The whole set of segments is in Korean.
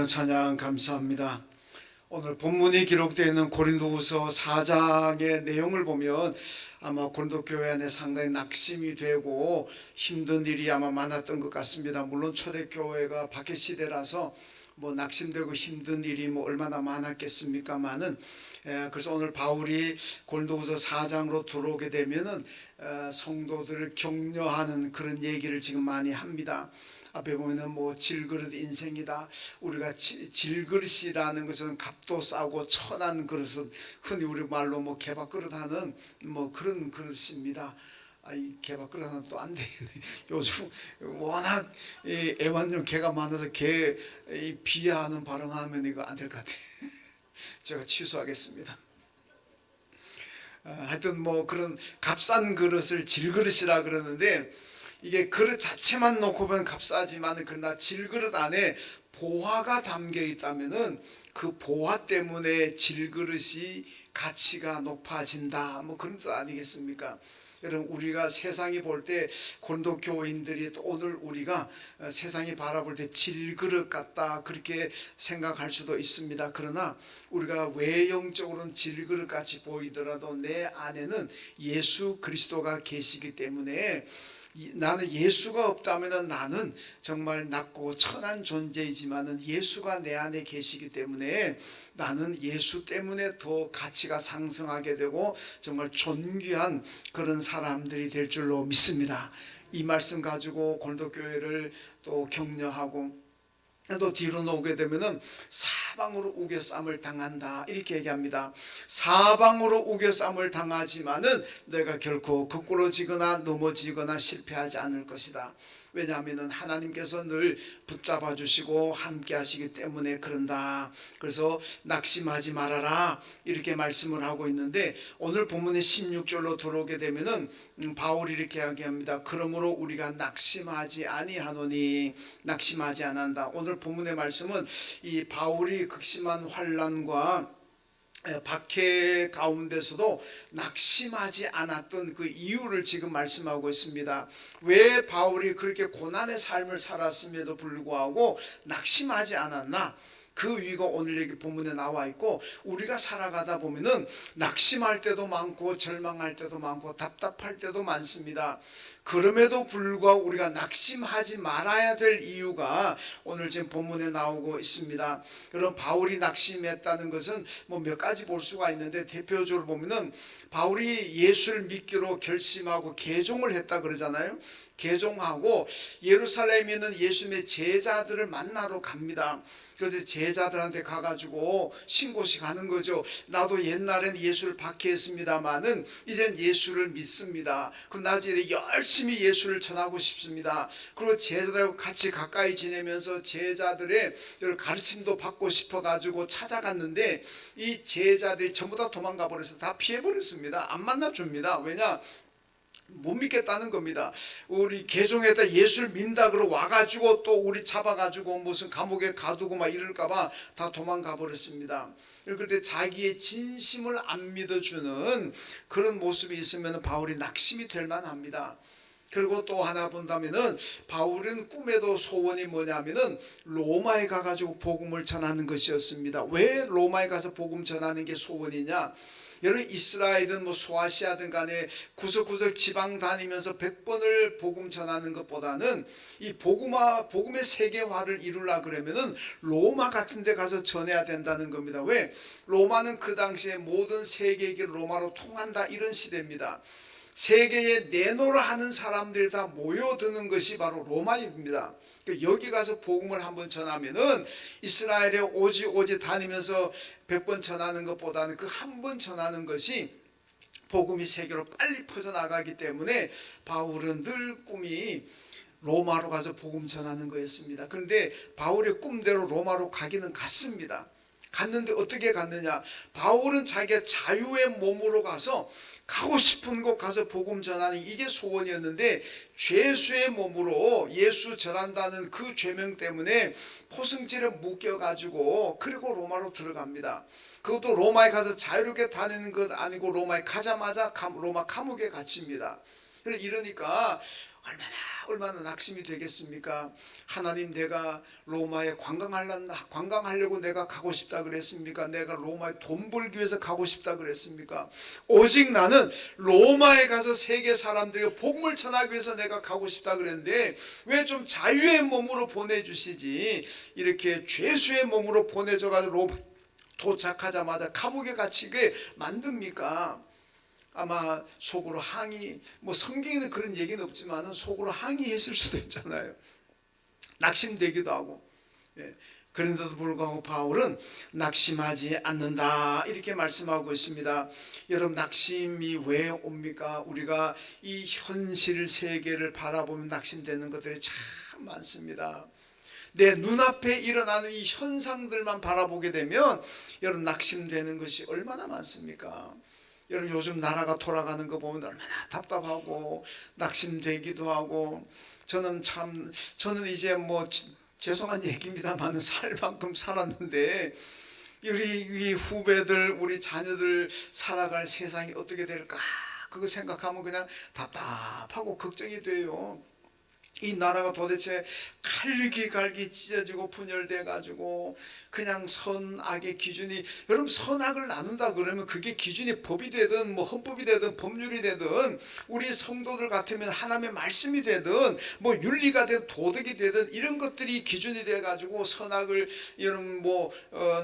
찬양 감사합니다. 오늘 본문이 기록되어 있는 고린도후서 4장의 내용을 보면 아마 고린도 교회 안에 상당히 낙심이 되고 힘든 일이 아마 많았던 것 같습니다. 물론 초대교회가 박해 시대라서 낙심되고 힘든 일이 얼마나 많았겠습니까만은, 그래서 오늘 바울이 고린도후서 4장으로 들어오게 되면은 성도들을 격려하는 그런 얘기를 지금 많이 합니다. 앞에 보면은 질그릇 인생이다. 우리가 질그릇이라는 것은 값도 싸고 천한 그릇은 흔히 우리 말로 개밥그릇 하는 그런 그릇입니다. 이 개밥그릇 하나 또 안 되겠네. 요즘 워낙 애완용 개가 많아서 개 비하하는 발언하면 이거 안 될 것 같아. 제가 취소하겠습니다. 하여튼 그런 값싼 그릇을 질그릇이라 그러는데, 이게 그릇 자체만 놓고 보면 값싸지만 그러나 질그릇 안에 보화가 담겨 있다면은 그 보화 때문에 질그릇이 가치가 높아진다, 그런 뜻 아니겠습니까? 여러분, 우리가 세상이 볼 때 고린도 교인들이 또 오늘 우리가 세상이 바라볼 때 질그릇 같다 그렇게 생각할 수도 있습니다. 그러나 우리가 외형적으로는 질그릇 같이 보이더라도 내 안에는 예수 그리스도가 계시기 때문에, 나는 예수가 없다면 나는 정말 낮고 천한 존재이지만은 예수가 내 안에 계시기 때문에 나는 예수 때문에 더 가치가 상승하게 되고 정말 존귀한 그런 사람들이 될 줄로 믿습니다. 이 말씀 가지고 고린도 교회를 또 격려하고, 또 뒤로 오게 되면은 사방으로 우겨쌈을 당한다 이렇게 얘기합니다. 사방으로 우겨쌈을 당하지만은 내가 결코 거꾸로 지거나 넘어지거나 실패하지 않을 것이다. 왜냐하면 하나님께서 늘 붙잡아 주시고 함께 하시기 때문에 그런다. 그래서 낙심하지 말아라 이렇게 말씀을 하고 있는데, 오늘 본문의 16절로 들어오게 되면은 바울이 이렇게 이야기합니다. 그러므로 우리가 낙심하지 아니하노니, 낙심하지 않는다. 오늘 본문의 말씀은 이 바울이 극심한 환난과 박해 가운데서도 낙심하지 않았던 그 이유를 지금 말씀하고 있습니다. 왜 바울이 그렇게 고난의 삶을 살았음에도 불구하고 낙심하지 않았나? 그 이유가 오늘 여기 본문에 나와 있고, 우리가 살아가다 보면은 낙심할 때도 많고 절망할 때도 많고 답답할 때도 많습니다. 그럼에도 불구하고 우리가 낙심하지 말아야 될 이유가 오늘 지금 본문에 나오고 있습니다. 여러분, 바울이 낙심했다는 것은 몇 가지 볼 수가 있는데, 대표적으로 보면은 바울이 예수를 믿기로 결심하고 개종을 했다 그러잖아요. 개종하고 예루살렘에 있는 예수님의 제자들을 만나러 갑니다. 그래서 제자들한테 가가지고 신고식 하는 거죠. 나도 옛날엔 예수를 박해했습니다마는 이젠 예수를 믿습니다. 그럼 나중에 열심히 예수를 전하고 싶습니다. 그리고 제자들하고 같이 가까이 지내면서 제자들의 가르침도 받고 싶어가지고 찾아갔는데, 이 제자들이 전부 다 도망가 버려서 다 피해버렸습니다. 안 만나줍니다. 왜냐? 못 믿겠다는 겁니다. 우리 개종했다 예수를 믿는다 그러고 와가지고 또 우리 잡아가지고 무슨 감옥에 가두고 이럴까봐 다 도망가 버렸습니다. 그럴 때 자기의 진심을 안 믿어주는 그런 모습이 있으면 바울이 낙심이 될 만합니다. 그리고 또 하나 본다면은 바울은 꿈에도 소원이 뭐냐면은 로마에 가가지고 복음을 전하는 것이었습니다. 왜 로마에 가서 복음 전하는 게 소원이냐? 여러분, 이스라엘이든 소아시아든 간에 구석구석 지방 다니면서 100번을 복음 전하는 것보다는 이 복음의 세계화를 이루려 그러면은 로마 같은 데 가서 전해야 된다는 겁니다. 왜? 로마는 그 당시에 모든 세계를 로마로 통한다 이런 시대입니다. 세계에 내노라 하는 사람들이 다 모여드는 것이 바로 로마입니다. 여기 가서 복음을 한번 전하면은 이스라엘에 오지 다니면서 100번 전하는 것보다는 그 한 번 전하는 것이 복음이 세계로 빨리 퍼져나가기 때문에 바울은 늘 꿈이 로마로 가서 복음 전하는 거였습니다. 그런데 바울의 꿈대로 로마로 가기는 갔습니다. 갔는데 어떻게 갔느냐? 바울은 자기가 자유의 몸으로 가서 가고 싶은 곳 가서 복음 전하는 이게 소원이었는데, 죄수의 몸으로 예수 전한다는 그 죄명 때문에 포승질에 묶여가지고 그리고 로마로 들어갑니다. 그것도 로마에 가서 자유롭게 다니는 것 아니고 로마에 가자마자 로마 감옥에 갇힙니다. 이러니까 얼마나 낙심이 되겠습니까? 하나님, 내가 로마에 관광하려고 내가 가고 싶다 그랬습니까? 내가 로마에 돈 벌기 위해서 가고 싶다 그랬습니까? 오직 나는 로마에 가서 세계 사람들에게 복음을 전하기 위해서 내가 가고 싶다 그랬는데 왜 좀 자유의 몸으로 보내주시지, 이렇게 죄수의 몸으로 보내줘가지고 로마 도착하자마자 감옥에 갇히게 만듭니까? 아마 속으로 항의, 성경에는 그런 얘기는 없지만 속으로 항의했을 수도 있잖아요. 낙심되기도 하고. 그런데도 불구하고 바울은 낙심하지 않는다 이렇게 말씀하고 있습니다. 여러분, 낙심이 왜 옵니까? 우리가 이 현실 세계를 바라보면 낙심되는 것들이 참 많습니다. 내 눈앞에 일어나는 이 현상들만 바라보게 되면 여러분, 낙심되는 것이 얼마나 많습니까? 여러분, 요즘 나라가 돌아가는 거 보면 얼마나 답답하고 낙심되기도 하고, 저는 이제 죄송한 얘기입니다만 살 만큼 살았는데 우리 후배들, 우리 자녀들 살아갈 세상이 어떻게 될까, 그거 생각하면 그냥 답답하고 걱정이 돼요. 이 나라가 도대체 갈기 찢어지고 분열돼 가지고 그냥 선악의 기준이, 여러분, 선악을 나눈다 그러면 그게 기준이 법이 되든 헌법이 되든 법률이 되든 우리 성도들 같으면 하나님의 말씀이 되든 윤리가 되든 도덕이 되든 이런 것들이 기준이 돼 가지고 선악을 여러분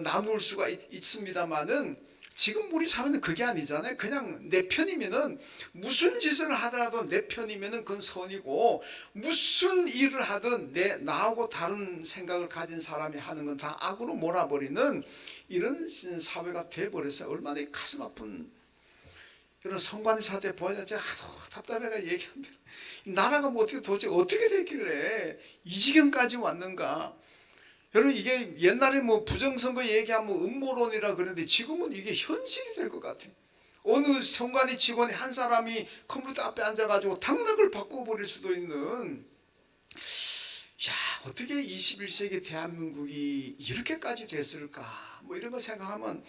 나눌 수가 있습니다만은 지금 우리 사회는 그게 아니잖아요. 그냥 내 편이면은, 무슨 짓을 하더라도 내 편이면은 그건 선이고, 무슨 일을 하든 나하고 다른 생각을 가진 사람이 하는 건 다 악으로 몰아버리는 이런 사회가 돼버렸어요. 얼마나 가슴 아픈 이런 성관이 사태 보자. 제가 답답해가 얘기합니다. 나라가 도대체 어떻게 됐길래 이 지경까지 왔는가? 여러분, 이게 옛날에 부정선거 얘기하면 음모론이라 그랬는데 지금은 이게 현실이 될 것 같아요. 어느 성관이 직원이 한 사람이 컴퓨터 앞에 앉아가지고 당락을 바꿔버릴 수도 있는, 어떻게 21세기 대한민국이 이렇게까지 됐을까, 이런 거 생각하면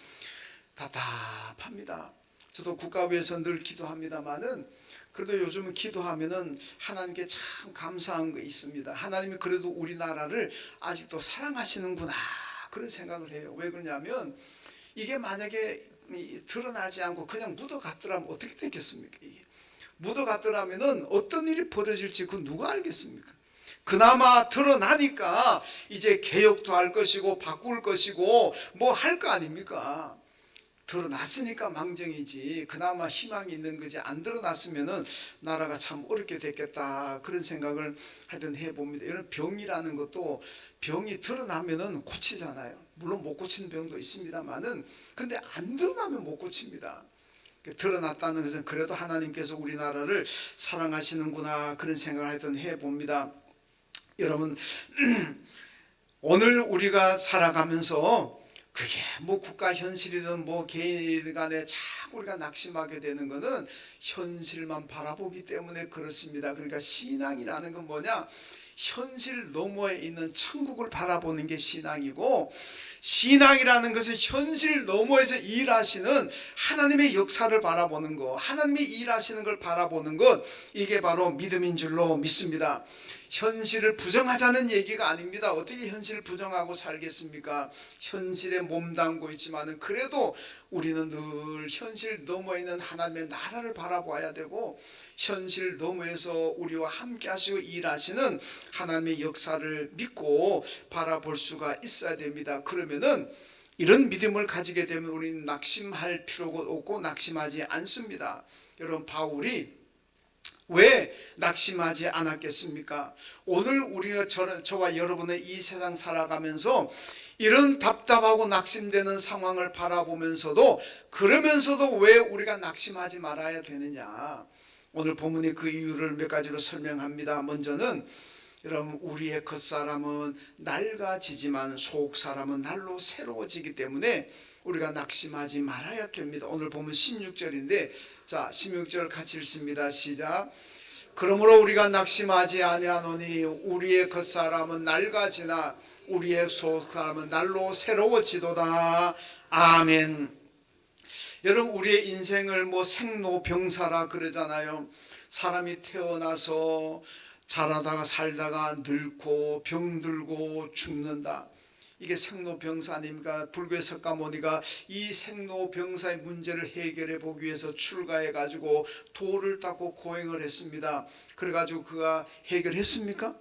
답답합니다. 저도 국가위에서 늘 기도합니다만은, 그래도 요즘은 기도하면은 하나님께 참 감사한 거 있습니다. 하나님이 그래도 우리나라를 아직도 사랑하시는구나, 그런 생각을 해요. 왜 그러냐면 이게 만약에 드러나지 않고 그냥 묻어갔더라면 어떻게 됐겠습니까? 이게 묻어갔더라면은 어떤 일이 벌어질지 그 누가 알겠습니까? 그나마 드러나니까 이제 개혁도 할 것이고 바꿀 것이고 할 거 아닙니까? 드러났으니까 망정이지, 그나마 희망이 있는 거지. 안 드러났으면은 나라가 참 어렵게 됐겠다, 그런 생각을 하여튼 해봅니다. 이런 병이라는 것도 병이 드러나면은 고치잖아요. 물론 못 고치는 병도 있습니다만은, 근데 안 드러나면 못 고칩니다. 드러났다는 것은 그래도 하나님께서 우리나라를 사랑하시는구나, 그런 생각을 하여튼 해봅니다. 여러분, 오늘 우리가 살아가면서 그게 국가 현실이든 개인 간에 자꾸 우리가 낙심하게 되는 것은 현실만 바라보기 때문에 그렇습니다. 그러니까 신앙이라는 건 뭐냐? 현실 너머에 있는 천국을 바라보는 게 신앙이고, 신앙이라는 것은 현실 너머에서 일하시는 하나님의 역사를 바라보는 것, 하나님이 일하시는 걸 바라보는 것, 이게 바로 믿음인 줄로 믿습니다. 현실을 부정하자는 얘기가 아닙니다. 어떻게 현실을 부정하고 살겠습니까? 현실에 몸담고 있지만 그래도 우리는 늘 현실 너머에 있는 하나님의 나라를 바라봐야 되고, 현실 너머에서 우리와 함께 하시고 일하시는 하나님의 역사를 믿고 바라볼 수가 있어야 됩니다. 그러면은 이런 믿음을 가지게 되면 우리는 낙심할 필요가 없고 낙심하지 않습니다. 여러분, 바울이 왜 낙심하지 않았겠습니까? 오늘 우리가 저와 여러분의 이 세상 살아가면서 이런 답답하고 낙심되는 상황을 바라보면서도, 그러면서도 왜 우리가 낙심하지 말아야 되느냐? 오늘 본문이 그 이유를 몇 가지로 설명합니다. 먼저는 여러분, 우리의 겉사람은 낡아지지만 속사람은 날로 새로워지기 때문에 우리가 낙심하지 말아야 됩니다. 오늘 보면 16절인데, 자, 16절 같이 읽습니다. 시작. 그러므로 우리가 낙심하지 아니하노니 우리의 겉사람은 낡아지나 우리의 속사람은 날로 새로워지도다. 아멘. 여러분, 우리의 인생을 생로병사라 그러잖아요. 사람이 태어나서 자라다가 살다가 늙고 병들고 죽는다. 이게 생로병사 아닙니까? 불교의 석가모니가 이 생로병사의 문제를 해결해 보기 위해서 출가해 가지고 돌을 닦고 고행을 했습니다. 그래 가지고 그가 해결했습니까?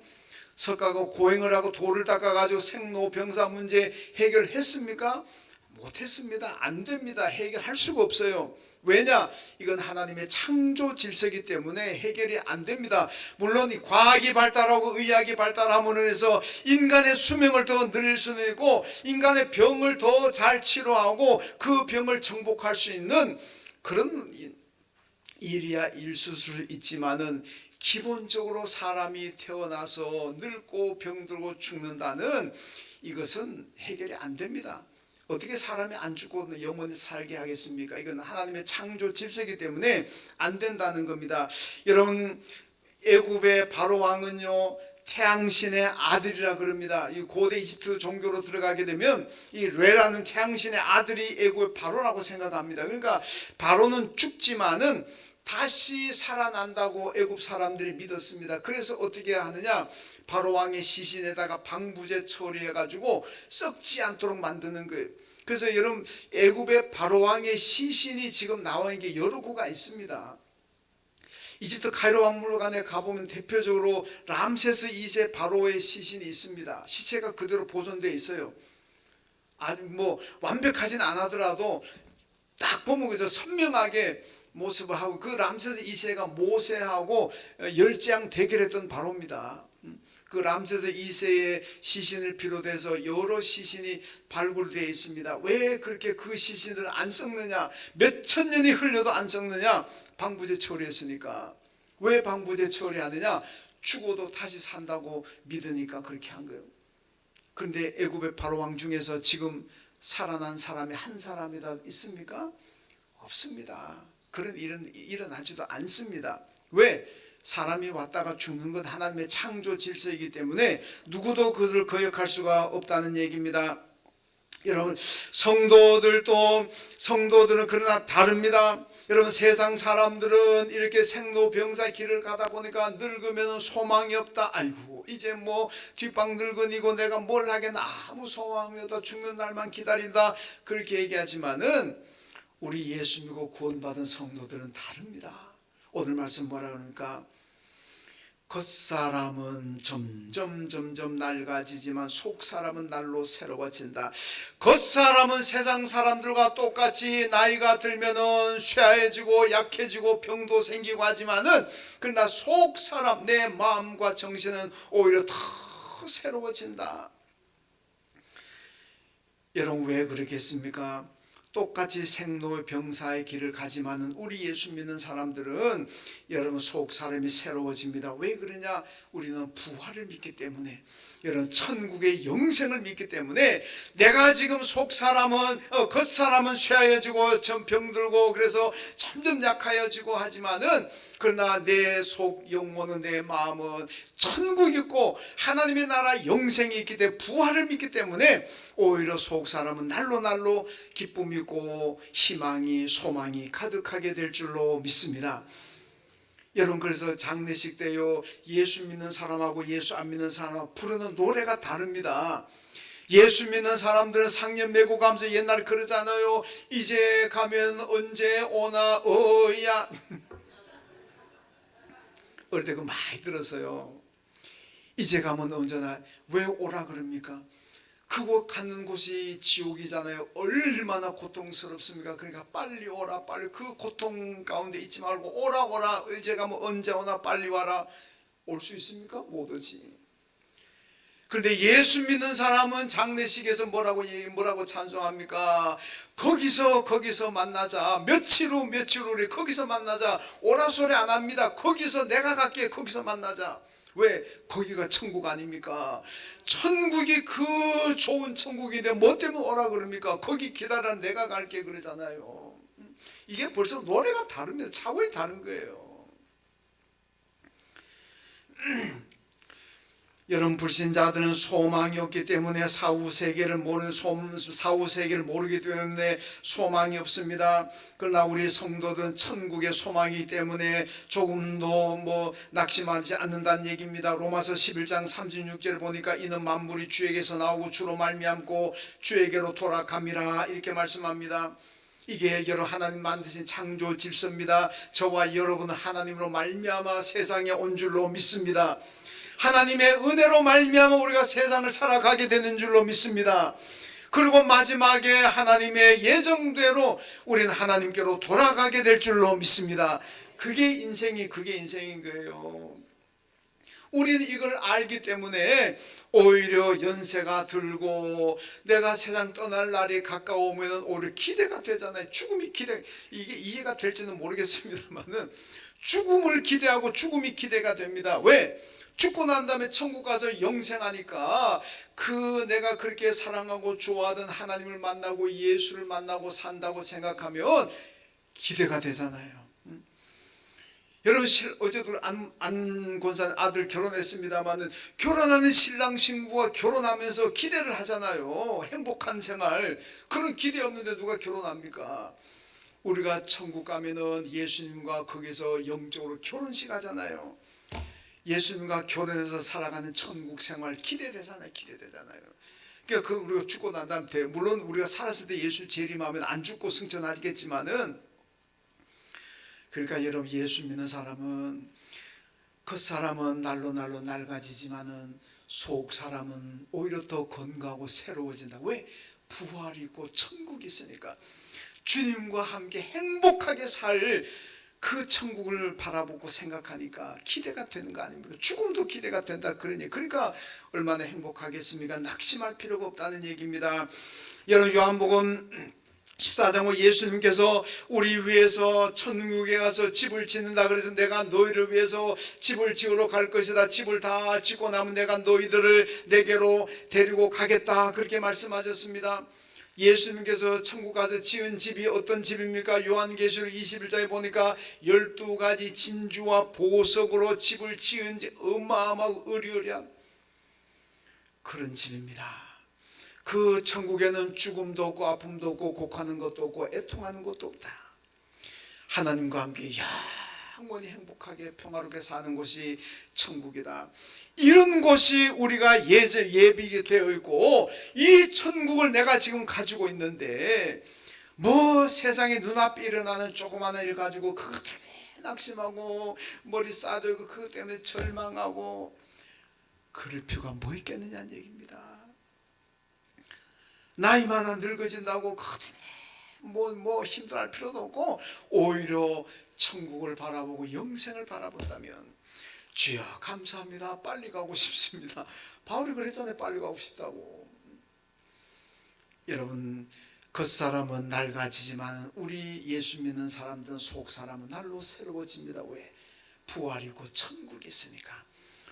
석가가 고행을 하고 돌을 닦아 가지고 생로병사 문제 해결했습니까? 못했습니다. 안 됩니다. 해결할 수가 없어요. 왜냐? 이건 하나님의 창조 질서이기 때문에 해결이 안 됩니다. 물론 과학이 발달하고 의학이 발달함으로 해서 인간의 수명을 더 늘릴 수는 있고 인간의 병을 더 잘 치료하고 그 병을 정복할 수 있는 그런 일이야 있을 수 있지만은 기본적으로 사람이 태어나서 늙고 병들고 죽는다는 이것은 해결이 안 됩니다. 어떻게 사람이 안 죽고 영원히 살게 하겠습니까? 이건 하나님의 창조 질서이기 때문에 안 된다는 겁니다. 여러분, 애굽의 바로 왕은요 태양신의 아들이라 그럽니다. 이 고대 이집트 종교로 들어가게 되면 이 레라는 태양신의 아들이 애굽의 바로라고 생각합니다. 그러니까 바로는 죽지만은 다시 살아난다고 애굽 사람들이 믿었습니다. 그래서 어떻게 하느냐? 바로 왕의 시신에다가 방부제 처리해 가지고 썩지 않도록 만드는 거예요. 그래서 여러분, 애굽의 바로 왕의 시신이 지금 나와 있는 게 여러 구가 있습니다. 이집트 카이로 박물관에 가보면 대표적으로 람세스 2세 바로의 시신이 있습니다. 시체가 그대로 보존되어 있어요. 아주 뭐 완벽하진 않았더라도 딱 보면 그저 선명하게 모습을 하고, 그 람세스 2세가 모세하고 열장 대결했던 바로입니다. 그 람세스 2세의 시신을 비롯해서 여러 시신이 발굴되어 있습니다. 왜 그렇게 그 시신을 안 썩느냐? 몇천 년이 흘려도 안 썩느냐? 방부제 처리했으니까. 왜 방부제 처리하느냐? 죽어도 다시 산다고 믿으니까 그렇게 한 거예요. 그런데 애굽의 바로왕 중에서 지금 살아난 사람이 한 사람이다 있습니까? 없습니다. 그런 일은 일어나지도 않습니다. 왜? 사람이 왔다가 죽는 건 하나님의 창조 질서이기 때문에 누구도 그들을 거역할 수가 없다는 얘기입니다. 여러분, 성도들은 그러나 다릅니다. 여러분, 세상 사람들은 이렇게 생로병사 길을 가다 보니까 늙으면 소망이 없다. 아이고, 이제 뭐 뒷방 늙은이고 내가 뭘 하겠나, 아무 소망이 없다, 죽는 날만 기다린다, 그렇게 얘기하지만은 우리 예수 믿고 구원받은 성도들은 다릅니다. 오늘 말씀 뭐라 그러니까? 겉사람은 점점 낡아지지만 속사람은 날로 새로워진다. 겉사람은 세상 사람들과 똑같이 나이가 들면은 쇠해지고 약해지고 병도 생기고 하지만은, 그러나 속사람, 내 마음과 정신은 오히려 더 새로워진다. 여러분, 왜 그러겠습니까? 똑같이 생로병사의 길을 가지만은 우리 예수 믿는 사람들은 여러분 속 사람이 새로워집니다. 왜 그러냐? 우리는 부활을 믿기 때문에, 여러분 천국의 영생을 믿기 때문에, 내가 지금 속 사람은 겉 사람은 쇠하여지고 병들고 그래서 점점 약하여지고 하지만은, 그러나 내 속 영혼은, 내 마음은 천국이 있고 하나님의 나라 영생이 있기 때문에, 부활을 믿기 때문에 오히려 속 사람은 날로 기쁨이 있고 희망이, 소망이 가득하게 될 줄로 믿습니다. 여러분, 그래서 장례식 때요, 예수 믿는 사람하고 예수 안 믿는 사람하고 부르는 노래가 다릅니다. 예수 믿는 사람들은 상년 메고 가면서 옛날에 그러잖아요. 이제 가면 언제 오나 어야. 어릴 때 그거 많이 들었어요. 이제 가면 언제나. 왜 오라 그럽니까? 그곳 가는 곳이 지옥이잖아요. 얼마나 고통스럽습니까? 그러니까 빨리 오라, 빨리. 그 고통 가운데 있지 말고 오라. 이제 가면 언제 오나, 빨리 와라. 올 수 있습니까? 못 오지. 그런데 예수 믿는 사람은 장례식에서 뭐라고 찬송합니까? 거기서 만나자. 며칠 후 우리 거기서 만나자. 오라 소리 안 합니다. 거기서 내가 갈게. 거기서 만나자. 왜? 거기가 천국 아닙니까? 천국이 그 좋은 천국인데 뭐 때문에 오라 그럽니까? 거기 기다려, 내가 갈게 그러잖아요. 이게 벌써 노래가 다릅니다. 차원이 다른 거예요. 여러분, 불신자들은 소망이 없기 때문에 사후 세계를 모르기 때문에 소망이 없습니다. 그러나 우리 성도들은 천국의 소망이기 때문에 조금도 낙심하지 않는다는 얘기입니다. 로마서 11장 36절 보니까 이는 만물이 주에게서 나오고 주로 말미암고 주에게로 돌아갑니다, 이렇게 말씀합니다. 이게 여러분 하나님 만드신 창조 질서입니다. 저와 여러분은 하나님으로 말미암아 세상에 온 줄로 믿습니다. 하나님의 은혜로 말미암아 우리가 세상을 살아가게 되는 줄로 믿습니다. 그리고 마지막에 하나님의 예정대로 우리는 하나님께로 돌아가게 될 줄로 믿습니다. 그게 인생인 거예요. 우리는 이걸 알기 때문에 오히려 연세가 들고 내가 세상 떠날 날이 가까우면 오히려 기대가 되잖아요. 죽음이 이게 이해가 될지는 모르겠습니다만은 죽음을 기대하고 죽음이 기대가 됩니다. 왜? 죽고 난 다음에 천국 가서 영생하니까 내가 그렇게 사랑하고 좋아하던 하나님을 만나고 예수를 만나고 산다고 생각하면 기대가 되잖아요. 여러분, 어제도 안 권사님 아들 결혼했습니다만은 결혼하는 신랑 신부가 결혼하면서 기대를 하잖아요. 행복한 생활. 그런 기대 없는데 누가 결혼합니까? 우리가 천국 가면은 예수님과 거기서 영적으로 결혼식 하잖아요. 예수님과 결혼해서 살아가는 천국 생활 기대되잖아요. 그러니까 우리가 죽고 난 다음에, 물론 우리가 살았을 때 예수 재림하면 안 죽고 승천하겠지만은, 그러니까 여러분, 예수 믿는 사람은 겉사람은 날로 낡아지지만은 속 사람은 오히려 더 건강하고 새로워진다. 왜? 부활이 있고 천국이 있으니까. 주님과 함께 행복하게 살 그 천국을 바라보고 생각하니까 기대가 되는 거 아닙니까? 죽음도 기대가 된다, 그러니까 얼마나 행복하겠습니까? 낙심할 필요가 없다는 얘기입니다. 여러분, 요한복음 14장에 예수님께서 우리 위해서 천국에 가서 집을 짓는다 그래서 내가 너희를 위해서 집을 지으러 갈 것이다, 집을 다 짓고 나면 내가 너희들을 내게로 데리고 가겠다, 그렇게 말씀하셨습니다. 예수님께서 천국 가서 지은 집이 어떤 집입니까? 요한계시록 21장에 보니까 12가지 진주와 보석으로 집을 지은 집, 어마어마하고 으리으리한 그런 집입니다. 그 천국에는 죽음도 없고 아픔도 없고 곡하는 것도 없고 애통하는 것도 없다. 하나님과 함께 영원히 행복하게 평화롭게 사는 곳이 천국이다. 이런 곳이 우리가 예비게 되어 있고, 이 천국을 내가 지금 가지고 있는데 세상에 눈앞에 일어나는 조그마한 일 가지고 그것 때문에 낙심하고 머리 싸들고 그것 때문에 절망하고 그럴 필요가 뭐 있겠느냐는 얘기입니다. 나이만 안 늙어진다고 그것 때문에 힘들어할 필요도 없고, 오히려 천국을 바라보고 영생을 바라본다면 주여 감사합니다, 빨리 가고 싶습니다. 바울이 그랬잖아요. 빨리 가고 싶다고. 여러분, 겉사람은 낡아지지만 우리 예수 믿는 사람들은 속사람은 날로 새로워집니다. 왜? 부활이고 천국이 있으니까.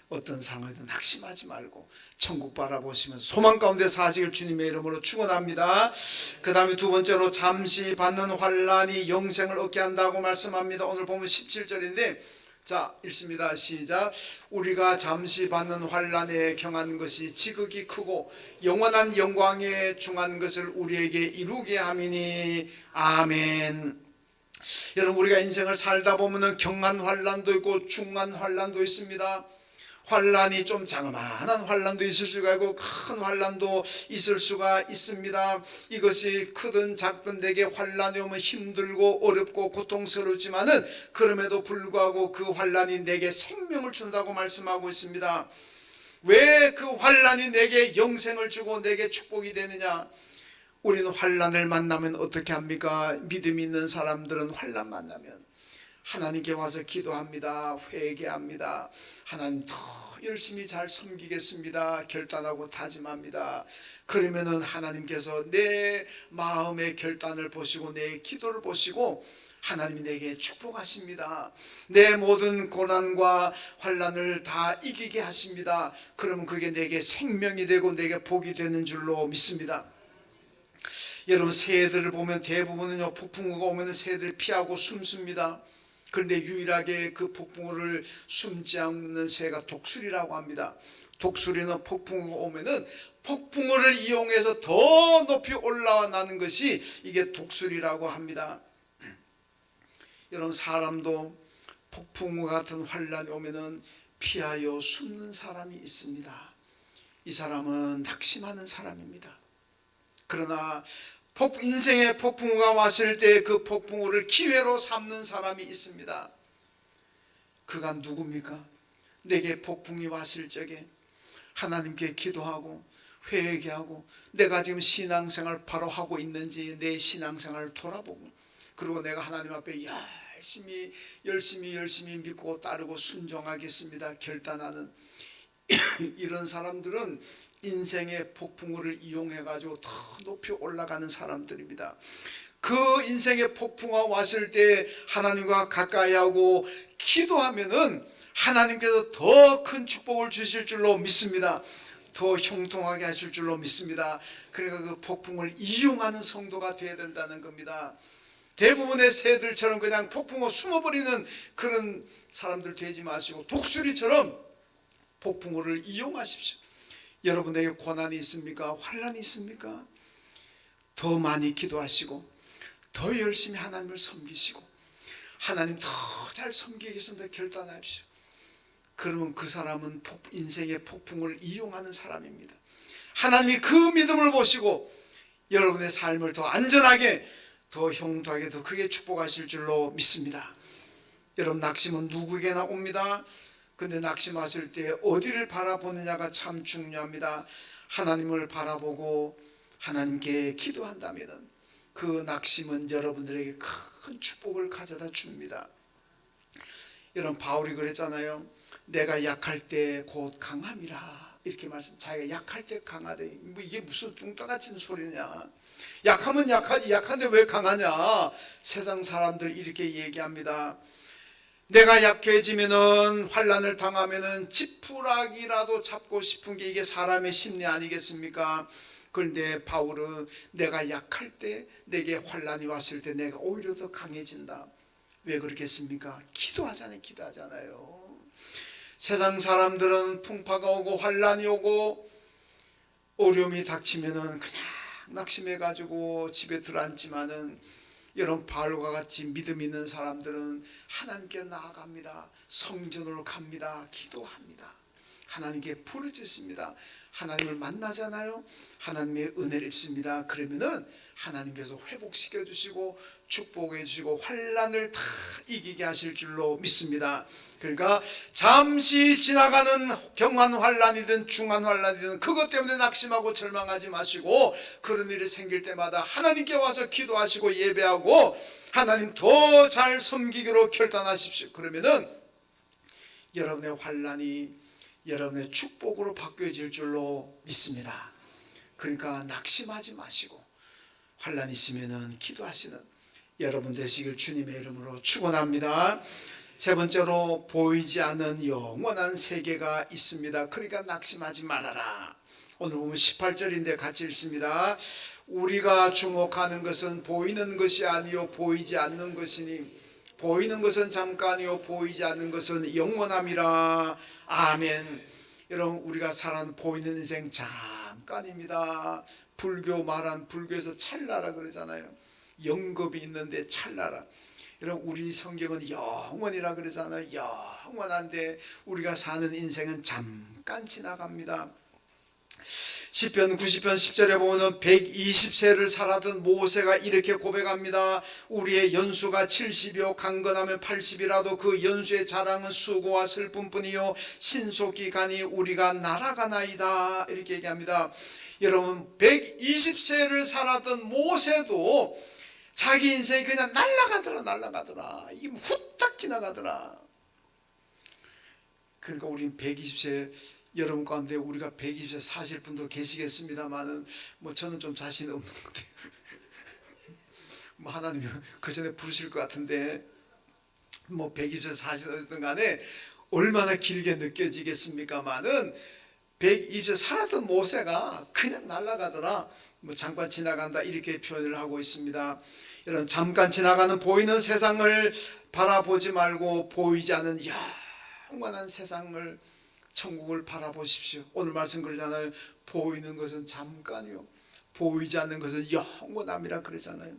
어떤 상황에도 낙심하지 말고 천국 바라보시면서 소망 가운데 사시길 주님의 이름으로 축원합니다. 그 다음에 두 번째로 잠시 받는 환난이 영생을 얻게 한다고 말씀합니다. 오늘 보면 17절인데, 자, 읽습니다. 시작. 우리가 잠시 받는 환난에 경한 것이 지극히 크고 영원한 영광에 중한 것을 우리에게 이루게 함이니. 아멘. 여러분, 우리가 인생을 살다 보면은 경한 환난도 있고 중한 환난도 있습니다. 환난이 좀 자그마한 환난도 있을 수가 있고 큰 환난도 있을 수가 있습니다. 이것이 크든 작든 내게 환난이 오면 힘들고 어렵고 고통스럽지만은 그럼에도 불구하고 그 환난이 내게 생명을 준다고 말씀하고 있습니다. 왜 그 환난이 내게 영생을 주고 내게 축복이 되느냐? 우리는 환난을 만나면 어떻게 합니까? 믿음 있는 사람들은 환난 만나면 하나님께 와서 기도합니다. 회개합니다. 하나님 더 열심히 잘 섬기겠습니다. 결단하고 다짐합니다. 그러면은 하나님께서 내 마음의 결단을 보시고 내 기도를 보시고 하나님이 내게 축복하십니다. 내 모든 고난과 환난을 다 이기게 하십니다. 그러면 그게 내게 생명이 되고 내게 복이 되는 줄로 믿습니다. 여러분, 새들을 보면 대부분은요, 폭풍우가 오면 새들이 피하고 숨습니다. 그런데 유일하게 그 폭풍우를 숨지 않는 새가 독수리라고 합니다. 독수리는 폭풍우가 오면은 폭풍우를 이용해서 더 높이 올라와 나는 것이 이게 독수리라고 합니다. 이런 사람도 폭풍우 같은 환란이 오면은 피하여 숨는 사람이 있습니다. 이 사람은 낙심하는 사람입니다. 그러나 인생의 폭풍우가 왔을 때 그 폭풍우를 기회로 삼는 사람이 있습니다. 그가 누굽니까? 내게 폭풍이 왔을 적에 하나님께 기도하고 회개하고 내가 지금 신앙생활 바로 하고 있는지 내 신앙생활을 돌아보고, 그리고 내가 하나님 앞에 열심히 믿고 따르고 순종하겠습니다 결단하는 이런 사람들은 인생의 폭풍우를 이용해 가지고 더 높이 올라가는 사람들입니다. 그 인생의 폭풍우가 왔을 때 하나님과 가까이 하고 기도하면은 하나님께서 더 큰 축복을 주실 줄로 믿습니다. 더 형통하게 하실 줄로 믿습니다. 그러니까 그 폭풍을 이용하는 성도가 되어야 된다는 겁니다. 대부분의 새들처럼 그냥 폭풍우 숨어버리는 그런 사람들 되지 마시고 독수리처럼 폭풍우를 이용하십시오. 여러분에게 고난이 있습니까? 환난이 있습니까? 더 많이 기도하시고 더 열심히 하나님을 섬기시고 하나님 더 잘 섬기겠습니다 결단하십시오. 그러면 그 사람은 인생의 폭풍을 이용하는 사람입니다. 하나님이 그 믿음을 보시고 여러분의 삶을 더 안전하게, 더 형통하게, 더 크게 축복하실 줄로 믿습니다. 여러분, 낙심은 누구에게나 옵니다. 근데 낙심하실 때 어디를 바라보느냐가 참 중요합니다. 하나님을 바라보고 하나님께 기도한다면 그 낙심은 여러분들에게 큰 축복을 가져다 줍니다. 여러분, 바울이 그랬잖아요. 내가 약할 때 곧 강함이라, 이렇게 말씀. 자기가 약할 때 강하대. 뭐 이게 무슨 뚱따같은 소리냐. 약하면 약하지, 약한데 왜 강하냐. 세상 사람들 이렇게 얘기합니다. 내가 약해지면은, 환난을 당하면은 지푸라기라도 잡고 싶은 게 이게 사람의 심리 아니겠습니까? 그런데 바울은 내가 약할 때, 내게 환난이 왔을 때 내가 오히려 더 강해진다. 왜 그렇겠습니까? 기도하잖아요. 세상 사람들은 풍파가 오고 환난이 오고 어려움이 닥치면은 그냥 낙심해가지고 집에 들어앉지만은, 이런 바울과 같이 믿음 있는 사람들은 하나님께 나아갑니다. 성전으로 갑니다. 기도합니다. 하나님께 부르짖습니다. 하나님을 만나잖아요. 하나님의 은혜를 입습니다. 그러면은 하나님께서 회복시켜 주시고 축복해 주시고 환난을 다 이기게 하실 줄로 믿습니다. 그러니까 잠시 지나가는 경한 환난이든 중한 환난이든 그것 때문에 낙심하고 절망하지 마시고, 그런 일이 생길 때마다 하나님께 와서 기도하시고 예배하고 하나님 더 잘 섬기기로 결단하십시오. 그러면은 여러분의 환난이 여러분의 축복으로 바뀌어질 줄로 믿습니다. 그러니까 낙심하지 마시고 환난이 있으면은 기도하시는 여러분 되시길 주님의 이름으로 축원합니다. 세 번째로, 보이지 않는 영원한 세계가 있습니다. 그러니까 낙심하지 말아라. 오늘 보면 18절인데 같이 읽습니다. 우리가 주목하는 것은 보이는 것이 아니요 보이지 않는 것이니 보이는 것은 잠깐이요 보이지 않는 것은 영원함이라. 아멘. 여러분, 우리가 살아가는 보이는 인생 잠깐입니다. 불교 말한, 불교에서 찰나라 그러잖아요. 영겁이 있는데 찰나라. 여러분, 우리 성경은 영원이라 그러잖아요. 영원한데 우리가 사는 인생은 잠깐 지나갑니다. 시편 90편 10절에 보면 120세를 살았던 모세가 이렇게 고백합니다. 우리의 연수가 70이요 강건하면 80이라도 그 연수의 자랑은 수고와 슬픔뿐이요 신속히 가니 우리가 날아가나이다. 이렇게 얘기합니다. 여러분, 120세를 살았던 모세도 자기 인생이 그냥 날아가더라. 이게 후딱 지나가더라. 그러니까 우린 120세, 여러분 가운데 우리가 120세 사실 분도 계시겠습니다만은 뭐 저는 좀 자신 없는 것 같아요. 뭐 하나님이 그 전에 부르실 것 같은데, 뭐 120세 사시든 간에 얼마나 길게 느껴지겠습니까만은 120세 살았던 모세가 그냥 날아가더라. 뭐 잠깐 지나간다 이렇게 표현을 하고 있습니다. 이런 잠깐 지나가는 보이는 세상을 바라보지 말고 보이지 않는 영원한 세상을 천국을 바라보십시오. 오늘 말씀 그러잖아요. 보이는 것은 잠깐이요 보이지 않는 것은 영원함이라 그러잖아요.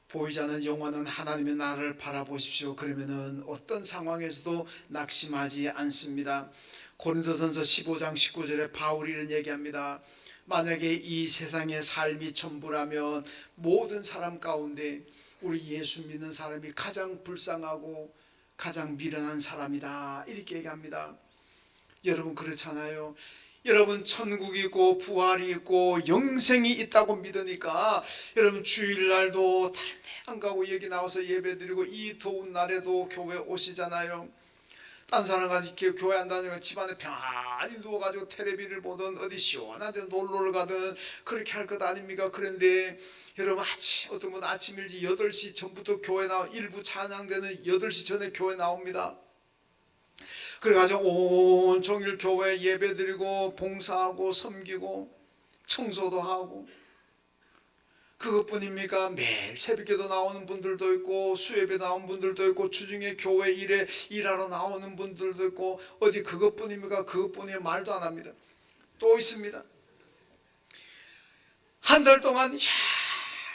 보이지 않는 영원한 하나님의 나라를 바라보십시오. 그러면은 어떤 상황에서도 낙심하지 않습니다. 고린도전서 15장 19절에 바울이 이런 얘기합니다. 만약에 이 세상의 삶이 전부라면 모든 사람 가운데 우리 예수 믿는 사람이 가장 불쌍하고 가장 미련한 사람이다, 이렇게 얘기합니다. 여러분 그렇잖아요. 여러분 천국이 있고 부활이 있고 영생이 있다고 믿으니까 여러분 주일날도 다른 데 안 가고 여기 나와서 예배드리고 이 더운 날에도 교회 오시잖아요. 딴 사람 가서 교회 안 다니고 집안에 편안히 누워가지고 텔레비를 보든 어디 시원한 데 놀러를 가든 그렇게 할 것 아닙니까? 그런데 여러분 어떤 분 아침 일찍 8시 전부터 교회 일부 찬양되는 8시 전에 교회 나옵니다. 그래가지고 온종일 교회 예배드리고 봉사하고 섬기고 청소도 하고 그것뿐입니까? 매일 새벽에도 나오는 분들도 있고 수요일에 나오는 분들도 있고 주중에 교회 일하러 나오는 분들도 있고 어디 그것뿐입니까? 그것뿐이야 말도 안 합니다. 또 있습니다. 한 달 동안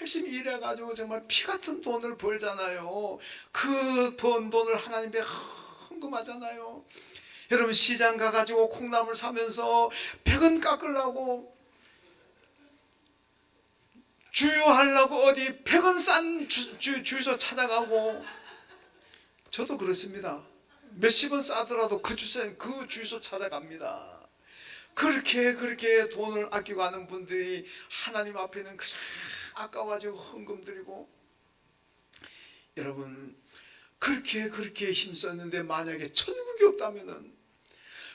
열심히 일해가지고 정말 피같은 돈을 벌잖아요. 그 번 돈을 하나님께 헌금하잖아요. 여러분 시장 가가지고 콩나물 사면서 100원 깎으려고 주유하려고 어디 100원 싼 주유소 찾아가고, 저도 그렇습니다. 몇십 원 싸더라도 그 주유소 찾아갑니다. 그렇게 돈을 아끼고 하는 분들이 하나님 앞에는 그냥 아까워가지고 헌금 드리고, 여러분 그렇게 힘썼는데 만약에 천국이 없다면은,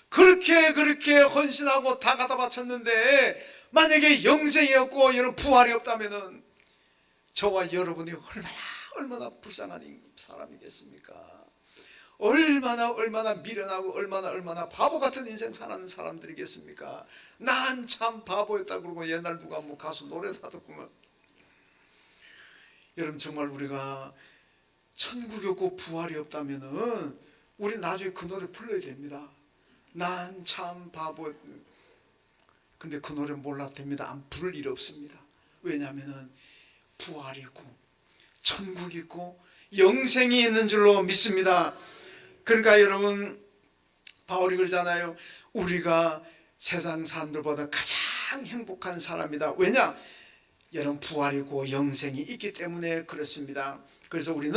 그렇게 헌신하고 다 갖다 바쳤는데 만약에 영생이 없고 여러분 부활이 없다면은 저와 여러분이 얼마나 불쌍한 사람이겠습니까? 얼마나 미련하고 얼마나 바보 같은 인생 사는 사람들이겠습니까? 난 참 바보였다 그러고 옛날 누가 뭐 가수 노래도 하더구만. 여러분 정말 우리가 천국이 없고 부활이 없다면은 우리 나중에 그 노래 불러야 됩니다. 난 참 바보. 근데 그 노래 몰라도 됩니다. 안 부를 일 없습니다. 왜냐하면 부활이 있고 천국이 있고 영생이 있는 줄로 믿습니다. 그러니까 여러분 바울이 그러잖아요. 우리가 세상 사람들보다 가장 행복한 사람이다. 왜냐? 여러분 부활이 있고 영생이 있기 때문에 그렇습니다. 그래서 우리는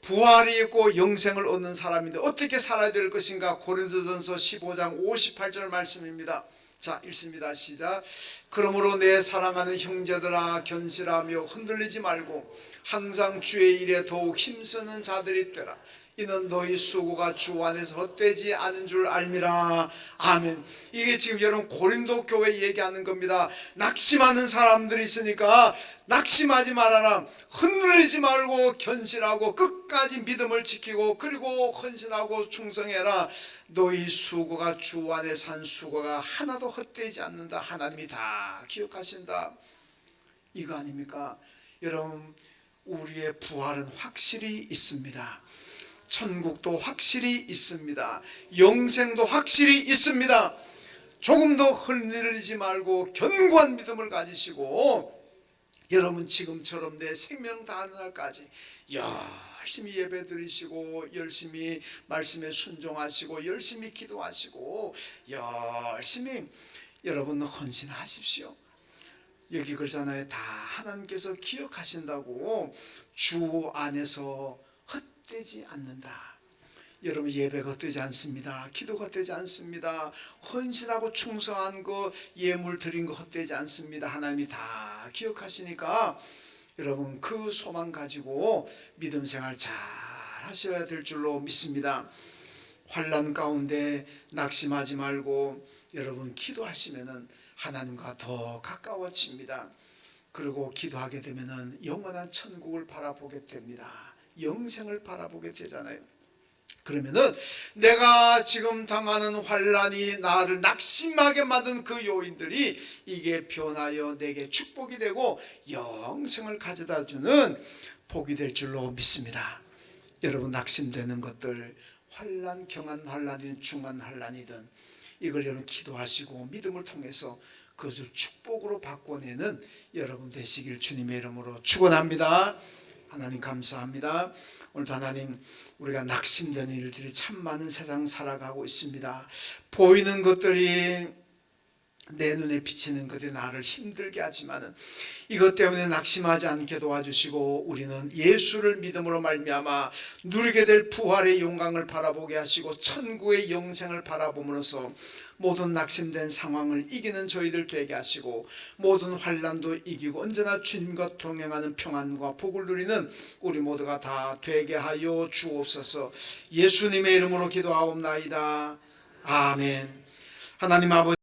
부활이 있고 영생을 얻는 사람인데 어떻게 살아야 될 것인가? 고린도전서 15장 58절 말씀입니다. 자, 읽습니다. 시작. 그러므로 내 사랑하는 형제들아 견실하며 흔들리지 말고 항상 주의 일에 더욱 힘쓰는 자들이 되라. 이는 너희 수고가 주 안에서 헛되지 않은 줄 알미라. 아멘. 이게 지금 여러분 고린도 교회 얘기하는 겁니다. 낙심하는 사람들이 있으니까 낙심하지 말아라. 흔들리지 말고 견실하고 끝까지 믿음을 지키고 그리고 헌신하고 충성해라. 너희 수고가 주 안에 산 수고가 하나도 헛되지 않는다. 하나님이 다 기억하신다. 이거 아닙니까? 여러분 우리의 부활은 확실히 있습니다. 천국도 확실히 있습니다. 영생도 확실히 있습니다. 조금 더 흔들리지 말고 견고한 믿음을 가지시고 여러분 지금처럼 내 생명 다하는 날까지 열심히 예배 드리시고 열심히 말씀에 순종하시고 열심히 기도하시고 열심히 여러분 헌신하십시오. 여기 그러잖아요. 다 하나님께서 기억하신다고. 주 안에서 헛되지 않는다. 여러분 예배가 헛되지 않습니다. 기도가 헛되지 않습니다. 헌신하고 충성한 거 예물 드린 거 헛되지 않습니다. 하나님이 다 기억하시니까 여러분 그 소망 가지고 믿음 생활 잘 하셔야 될 줄로 믿습니다. 환난 가운데 낙심하지 말고 여러분 기도하시면은 하나님과 더 가까워집니다. 그리고 기도하게 되면은 영원한 천국을 바라보게 됩니다. 영생을 바라보게 되잖아요. 그러면은 내가 지금 당하는 환난이 나를 낙심하게 만든 그 요인들이 이게 변하여 내게 축복이 되고 영생을 가져다 주는 복이 될 줄로 믿습니다. 여러분 낙심되는 것들, 환난, 경한 환난이든 중한 환난이든 이걸 여러분 기도하시고 믿음을 통해서 그것을 축복으로 바꿔내는 여러분 되시길 주님의 이름으로 축원합니다. 하나님 감사합니다. 오늘도 하나님 우리가 낙심되는 일들이 참 많은 세상 살아가고 있습니다. 보이는 것들이 내 눈에 비치는 것들이 나를 힘들게 하지만은 이것 때문에 낙심하지 않게 도와주시고 우리는 예수를 믿음으로 말미암아 누리게 될 부활의 영광을 바라보게 하시고 천국의 영생을 바라봄으로써 모든 낙심된 상황을 이기는 저희들 되게 하시고 모든 환난도 이기고 언제나 주님과 동행하는 평안과 복을 누리는 우리 모두가 다 되게 하여 주옵소서. 예수님의 이름으로 기도하옵나이다. 아멘. 하나님 아버지